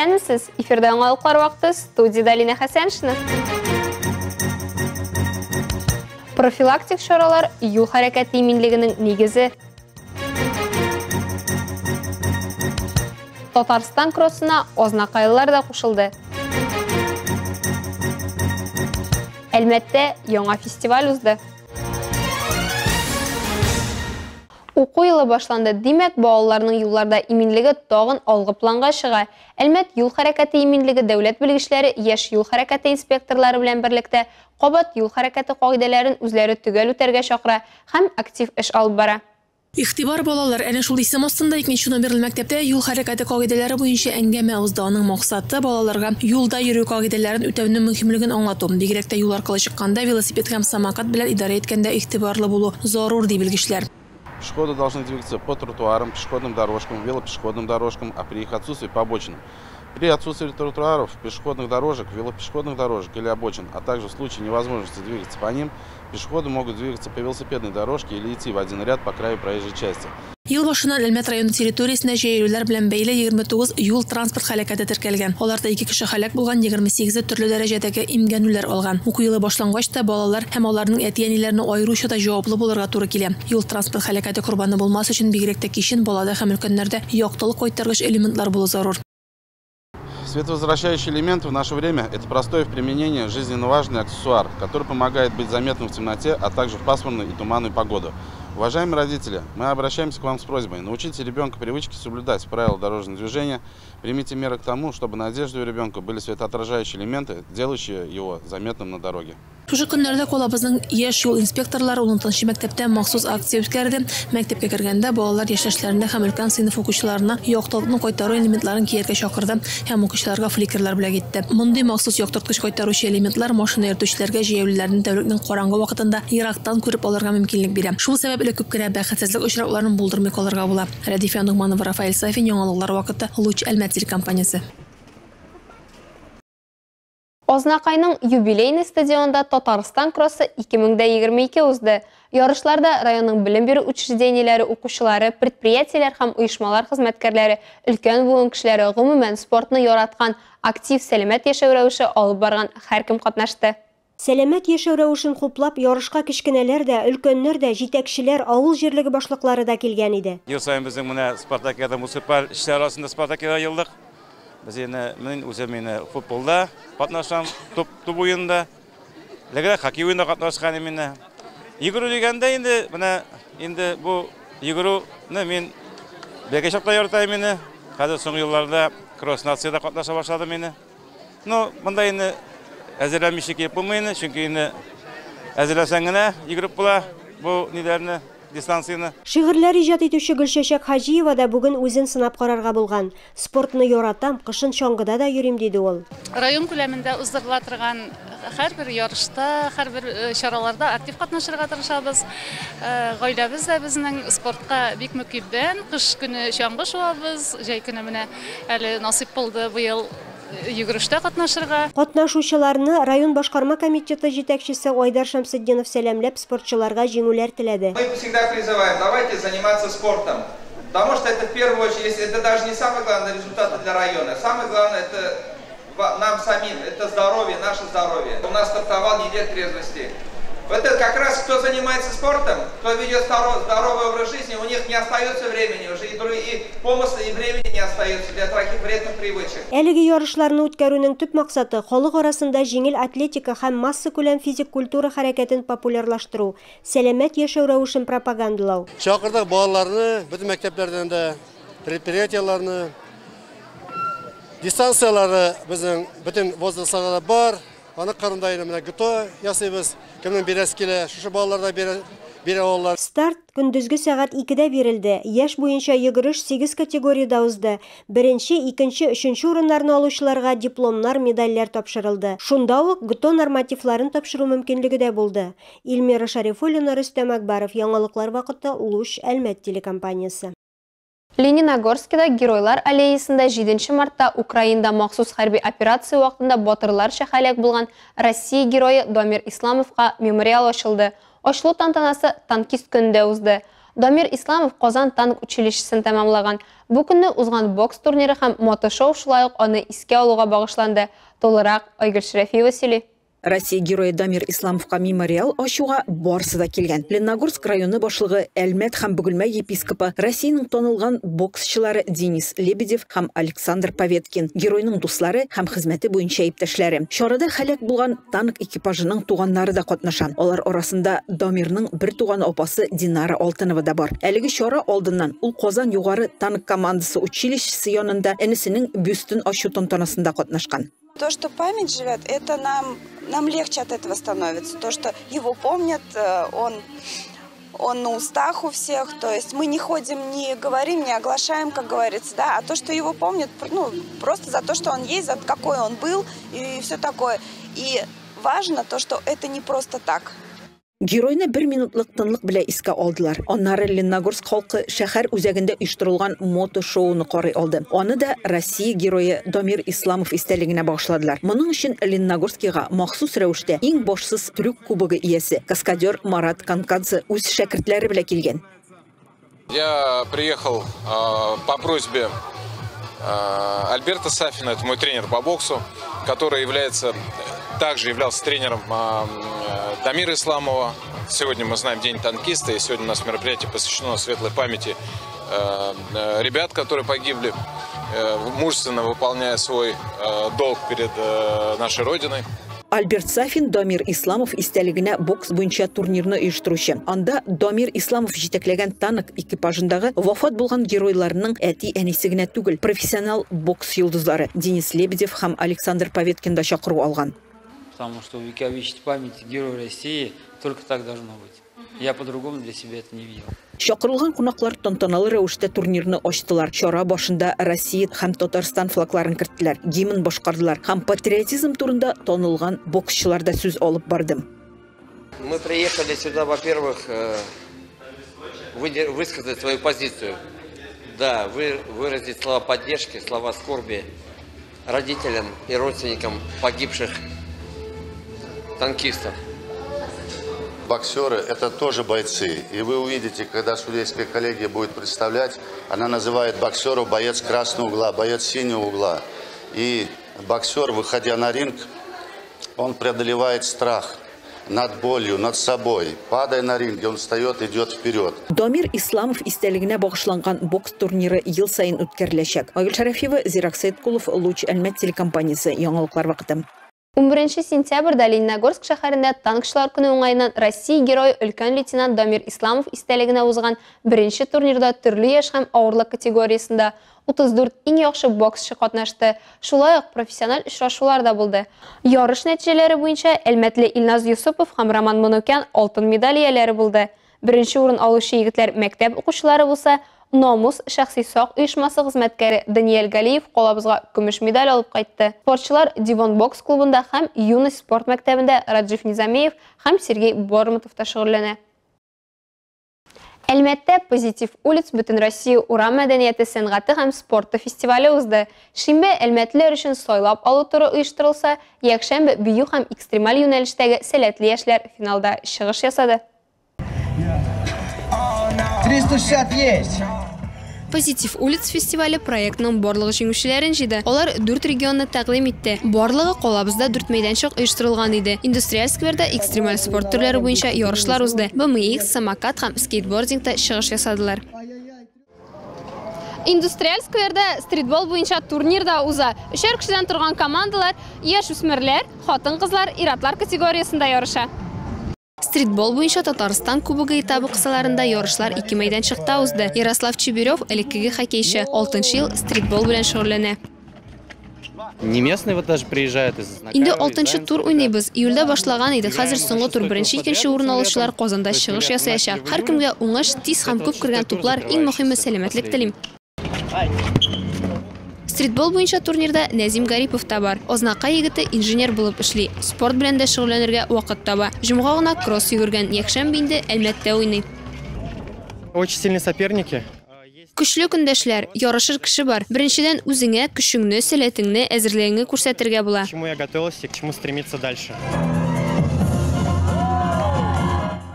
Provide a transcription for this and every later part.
Исәнмесез, эфирдә аңлалыклар вакыты, студияда Алина Хәсәншина. Профилактик чаралар юл хәрәкәте иминлегенең нигезе. Татарстан кроссына ознакайлар да кушылды. Әлмәттә яңа фестиваль узды. Уку йылы башланды. Димәк, балаларның юлларда иминлеге тагын алгы планга чыга. Әлмәт юл хәрәкәте иминлеге дәүләт белгечләре яшь юл хәрәкәте инспекторлары белән берлектә кабат юл хәрәкәте кагыйдәләрен үзләре төгәл үтәргә чакыра һәм актив эш алып бара. Игътибар балалар, әнә шул исем астында 2нче номерлы мәктәптә юл хәрәкәте кагыйдәләре буенча әңгәмә узды. Аның максаты балаларга юлда йөрү кагыйдәләрен үтәүнең мөһимлеген аңлату. Бигрәк тә юл аркылы чыкканда велосипед һәм самокат белән идарә иткәндә игътибарлы булу зарур ди белгечләр. Пешеходы должны двигаться по тротуарам, пешеходным дорожкам, велопешеходным дорожкам, а при их отсутствии по обочинам. При отсутствии тротуаров, пешеходных дорожек, велопешеходных дорожек или обочин, а также в случае невозможности двигаться по ним, пешеходы могут двигаться по велосипедной дорожке или идти в один ряд по краю проезжей части. Ел башыннан Әлмәт районы территориясенә җәелүләр белән бәйле 29 юл транспорт һәлакәте теркәлгән. Аларда 2 кеше һәлак булган, 28 төрле дәрәҗәдәге имгәнүләр алган. Уку елы башлангач та балалар һәм аларның әти-әниләрне аеруча да җаваплы булырга туры килә. Юл транспорт һәлакәте курбаны булмас өчен бигрәк тә кичен балада һәм өлкәннәрдә яктылык кайтаргыч элементлар булу зарур. Световозвращающий элемент в наше время – это простой в применении жизненно важный аксессуар, который помогает быть заметным в темноте, а также в пасмурную и туманную погоду. Уважаемые родители, мы обращаемся к вам с просьбой: научите ребенка привычке соблюдать правила дорожного движения, примите меры к тому, чтобы на одежде у ребенка были светоотражающие элементы, делающие его заметным на дороге. Шушы көннәрдә колабызның яшь юл инспекторлары 10нчы мәктәптә махсус акция үткәрде. Мәктәпкә кергәндә балалар яшьләренә һәм өлкән сыйныф укучыларына яктылыкны кайтару элементларын кияргә чакырды һәм укучыларга фликерлар белән китте. Мондый махсус яктырткыч кайтаручы элементлар машина йөртүчеләргә җәяүлеләрне тәүлекнең караңгы вакытында ерактан күреп алырга мөмкинлек бирә. Шул сәбәпле күп кенә бәхетсезлек очракларын булдырмый калырга була. Радифия Нугманова, Рафаэль Сафин, яңалыклар вакыты, Луч Әлмәт телекомпаниясе. Ознакайның юбилейный стадионда Татарстан кроссы 2022 узды. Ярышларда районның билим бирү учреждениеләре, укучылары, предприятиеләр һәм оешмалар хезмәткәрләре, өлкән буын кешеләре, гомумән спортны яраткан, актив сәламәт яшәү рәвеше алып барган һәркем катнашты. Сәламәт яшәү рәвешен хуплап, ярышка кечкенәләр дә, өлкәннәр дә, җитәкчеләр, авыл җирлеге башлыклары да килгән иде. Ел сайын безнең менә Спартакиада муниципаль эшләр арасында Спартакиада елдык. Без мен үзем футболда катнашам, топ уенында, ләгә хоккей уенында катнашкан именно. Йөгерү дигәндә инде бу йөгерүне мин бәгә чакта яратам инде. Хәзер соңгы елларда кросс нацияда катнаша башладым инде. Монда инде әзерләмичә килеп булмый, чөнки инде әзерләсәң генә йөгереп була бу ниләрне. Шигырьләр иҗат итүче Гөлчәчәк Хаҗиева да бүген үзен сынап карарга булган. Спортны яратам, кышын чаңгыда да йөрим диде ул. Район күләмендә уздырыла торган һәрбер ярышта, һәрбер чараларда актив катнашырга тырышабыз. Гаиләбез дә безнең спортка бик мөкиббән. Кыш көне чаңгы шуабыз, җәй көне менә әле насыйп булды быел йөгерештә катнашырга. Катнашучыларны район башкарма комитеты җитәкчесе Айдар Шамсетдинов сәламләп спортчыларга җиңүләр теләде. Мы всегда призываем: давайте заниматься спортом, потому что это в первую очередь, это даже не самый главный результат для района. Самое главное это нам самим, это здоровье, наше здоровье. У нас стартовал неделя трезвости. Это как раз кто занимается спортом, кто ведет здоровый образ жизни, у них не остается времени уже, и помысла, и времени не остается для таких вредных привычек. Әлеге ярышларны үткәрүнең төп максаты халык арасында җиңел атлетика һәм масса күләм физик культура хәрәкәтен популярлаштыру, сәламәт яшәү рәвешен пропагандалау. Чакырдык балаларны, бөтен мәктәпләрдән дә, предприятиеләрне, дистанциялары безнең бөтен возрастларда бар. Аны карында менә гыто ясыйбыз. Кемнең бирәс килә, шушы балаларда бирә алалар. Старт көндезге сәгать 2-дә бирелде. Яшь буенча йөгереш 8 категориядә узды. 1-нче, 2-нче, 3-нче урыннарны алучыларга дипломнар, медальләр тапшырылды. Шунда ук гыто нормативларын тапшыру мөмкинлеге дә булды. Илмира Шарифуллина, Рөстәм Акбаров, яңалыклар вакыты, Луч Әлмәт телекомпаниясе. Лениногорскида Геройлар аллеясында 7 мартта Украинада махсус хәрби операция вакытында батырларча һәлак булган Россия герое Дамир Исламовка мемориал ачылды. Ачылу тантанасы танкист көнендә узды. Дамир Исламов Казан танк училищесін тәмамлаган. Бу көнне узган бокс турниры һәм мотошоу шулай ук аны искә алуга багышланды. Толырак Айгөл Шәрәфиева сөйли. Россия герое Дамир Исламовка мемориал ачуга барысы да килгән. Лениногорск районы башлыгы Әлмәт һәм Бөгелмә епископы, Россиянең танылган боксчылары Денис Лебедев һәм Александр Поветкин, геройның дуслары һәм хезмәте буенча иптәшләре. Чарада һәлак булган танк экипажының туганнары да катнаша. Алар арасында Дамирның бер туган апасы Динара Алтынова да бар. Әлеге чара алдыннан ул Казан югары танк командасы училищесы янында энесенең бюстын ачу тантанасында катнашкан. То, что память живет, это нам легче от этого становится. То, что его помнят, он на устах у всех. То есть мы не ходим, не говорим, не оглашаем, как говорится, да. А то, что его помнят, ну, просто за то, что он есть, за какой он был и все такое. И важно то, что это не просто так. Геройны 1 минутлык тынлык белән искә алдылар. Аннары Лениногорск халкы шәһәр үзәгендә оештырылган мотошоуны карый алды. Аны да Россия герое Дамир Исламов истәлегенә багышладылар. Моның өчен Лениногорскига махсус рәвештә иң башсыз трюк кубогы иясе каскадер Марат Канкадзе үз шәкертләре белән килгән. Я приехал по просьбе Альберта Сафина, это мой тренер по боксу, который также являлся тренером Дамира Исламова. Сегодня мы знаем День танкиста, и сегодня у нас мероприятие посвящено светлой памяти ребят, которые погибли, мужественно выполняя свой долг перед нашей Родиной. Альберт Сафин Дамир Исламов истәлегенә бокс буенча турнирны оештыручы. Анда Дамир Исламов җитәкләгән танк экипажындагы вафат булган геройларның әти-әнисе генә түгел, профессионал бокс йолдызлары Денис Лебедев һәм Александр Поветкин да чакыру алган. Потому что увековечить память героя России только так должно быть. Я по-другому для себя это не видел. Чакырылган кунаклар тантаналы рәвештә турнирны ачтылар. Чара башында Россия һәм Татарстан флагларын керттеләр, гимн башкардылар һәм патриотизм турында танылган боксчылар да сүз алып барды. Мы приехали сюда, во-первых, высказать свою позицию. Да, выразить слова поддержки, слова скорби родителям и родственникам погибших танкистов. Боксеры – это тоже бойцы. И вы увидите, когда судейская коллегия будет представлять, она называет боксеров боец красного угла, боец синего угла. И боксер, выходя на ринг, он преодолевает страх над болью, над собой. Падая на ринге, он встает, идет вперед. Дамир Исламов истәлегенә багышланган бокс турниры ел сайын үткәреләчәк. Айгөл Шәрәфиева, Зирак Сәйдкулов, Луч Әлмәт телекомпаниясе, яңалыклар вакыты. 11 сентябрьдә Лениногорск шәһәрендә танкчылар көне уңаеннан Россия герое өлкән лейтенант Дамир Исламов истәлегенә узган беренче турнирда төрле яшь һәм авырлык категориясында 34 иң яхшы боксчы катнашты. Шулай ук профессиональ очрашулар да булды. Ярыш нәтиҗәләре буенча Әлмәтле Илназ Юсупов һәм Роман Манукян алтын медаль ияләре булды. Беренче урын алучы егетләр мәктәп укучылары булса, Номус шәхси сак оешмасы хезмәткәре Даниэль Галиев колабызга көмеш медаль алып кайтты. Спортчылар Дивон бокс клубында һәм Юность спорт мәктәбендә Раджиф Низамиев һәм Сергей Бормутов та шөгыльләнә. Әлмәттә Позитив улиц бөтен Россия урам мәдәнияте, сәнгате һәм спорты фестивале узды. Шимбә Әлмәтлеләр өчен сайлап алу туры оештырылса, якшәмбе бию һәм экстремаль юнәлештәге сәләтле яшьләр финалда чыгыш ясады. 360 есть! Позитив улиц фестивале проектның барлыгы җиңүчеләрен җыйды. Алар 4 регионны тәкъдим итте. Барлыгы колабызда 4 мәйданчык оештырылган иде. Индустриаль скверда экстремаль спорт төрләре буенча ярышлар узды. BMX, самокат һәм скейтбордингта чыгыш ясадылар. Индустриаль скверда стритбол буенча турнир да уза. 3 кешедән торган командалар яшь-үсмерләр, хатын-кызлар, ир-атлар категориясында ярыша. Стритбол буенча Татарстан кубогы этабы кысаларында ярышлар 2 мәйданчыкта узды. Ярослав Чеберев, элеккеге хоккейчы, 6 ел стритбол белән шөгыльләнә. Не местные вот даже приезжают из Знакаева. Инде 6 тур уйнайбыз. Июльдә башлаган иде. Хәзер соңгы тур 1-2 урын алучылар Казанда чыгыш ясаячак. Һәркемгә уңыш, тиз һәм күп кергән туплар, иң мөһиме сәламәтлек телим. Стритбол буенча турнирда Нәзим Гарипов та бар. Ознакай егете инженер булып эшли. Спорт белән дә шөгыльләнергә вакыт таба. Җомга гына кросс йөгергән, якшәмбе инде Әлмәттә уйный. Очень сильные соперники. Көчле көндәшләр, ярышыр кеше бар. Беренчедән үзеңә көчеңне, сәләтеңне, әзерлегеңне күрсәтергә була. К чему я готовился и к чему стремиться дальше.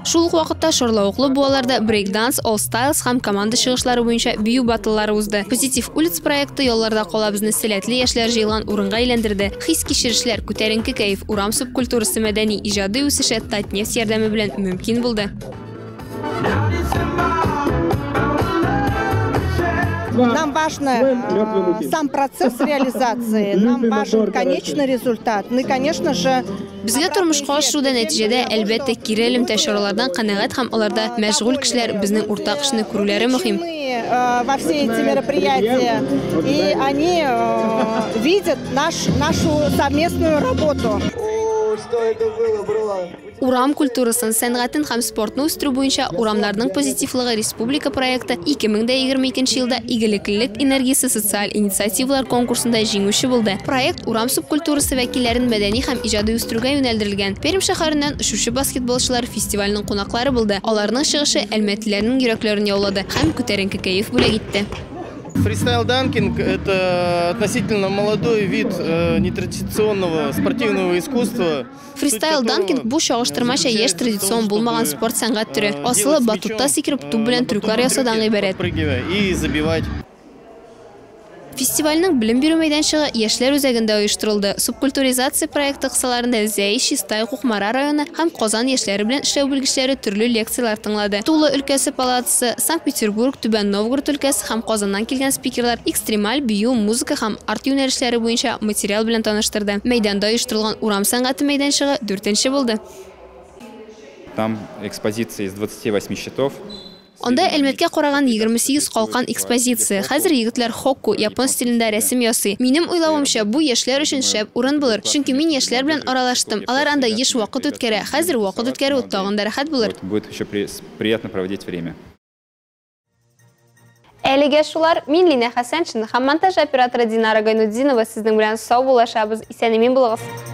Шул ук вакытта Шорлауыклы буаларда брейк-данс, all-styles һәм команда чыгышлары буенча бию батыллары узды. Позитив улиц проекты ялларда калабызны сәләтле яшьләр җыелган урынга әйләндерде. Хис кичерешләр, күтәренке кайф, урам субкультурасы мәдәни иҗади үсеше Татнефть ярдәме белән мөмкин булды. Нам важен сам процесс реализации, нам важен конечный результат. Ну и, конечно же, Безгә тормышка ашыруда нәтиҗәдә әлбәттә кире элемтә чаралардан канәгать һәм аларда мәшгуль кешеләр безнең уртак эшне күрүләре мөһим. Во все эти мероприятия, и они видят нашу совместную работу. Урам культурасын, сәнгатен һәм спортны үстерү буенча урамнарның позитивлыгы республика проекты 2022 елда игелеклелек энергиясе социаль инициативалар конкурсында җиңүче булды. Проект урам субкультурасы вәкилләрен мәдәни һәм иҗади үстерүгә юнәлдерелгән. Пермь шәһәреннән ушучы баскетболчылар фестивальнең кунаклары булды. Аларның чыгышы әлмәтләрнең йөрәкләрен яулады һәм күтәренке кайф бүләк итте. Фристайл-данкинг – это относительно молодой вид нетрадиционного спортивного искусства. Фристайл-данкинг бу чагыштырмача яшь традицион булмаган спорт сәнгать түре. Асылы батутта сикереп туп белән трюклар ясаудан гыйбарәт. И забивать. Фестивальнең белем бирү мәйданчыгы яшьләр үзәгендә оештырылды. Субкультуризация проекты кысаларында Зәй, Чистай, Кукмара районы һәм Казан яшьләре белән эшләү белгечләре төрле лекциялар тыңлады. Тулы өлкәсе палатасы, Санкт-Петербург, Түбән Новгород өлкәсе һәм Казаннан килгән спикерлар экстремаль бию, музыка һәм арт юнәлешләре буенча материал белән таныштырды. Мәйданда оештырылган урам сәнгате мәйданчыгы 4-нче булды. Там экспозиция из 28 счетов. Анда Әлмәткә караган 28 калкан экспозиция. Хәзер егетләр хокку, япон стилендә рәсем ясый. Минем уйлавымча, бу яшьләр өчен шәп урын булыр. Чөнки мин яшьләр белән аралаштым. Алар анда еш вакыт үткәрә. Хәзер вакыт үткәрү тагын да рәхәт булыр. Будет еще приятно проводить время. Әлегә шулар, мин Лина Хәсәншин һәм монтаж операторы Динара Гайнуддинова сезнең белән сау булашабыз. Исән-имин булыгыз.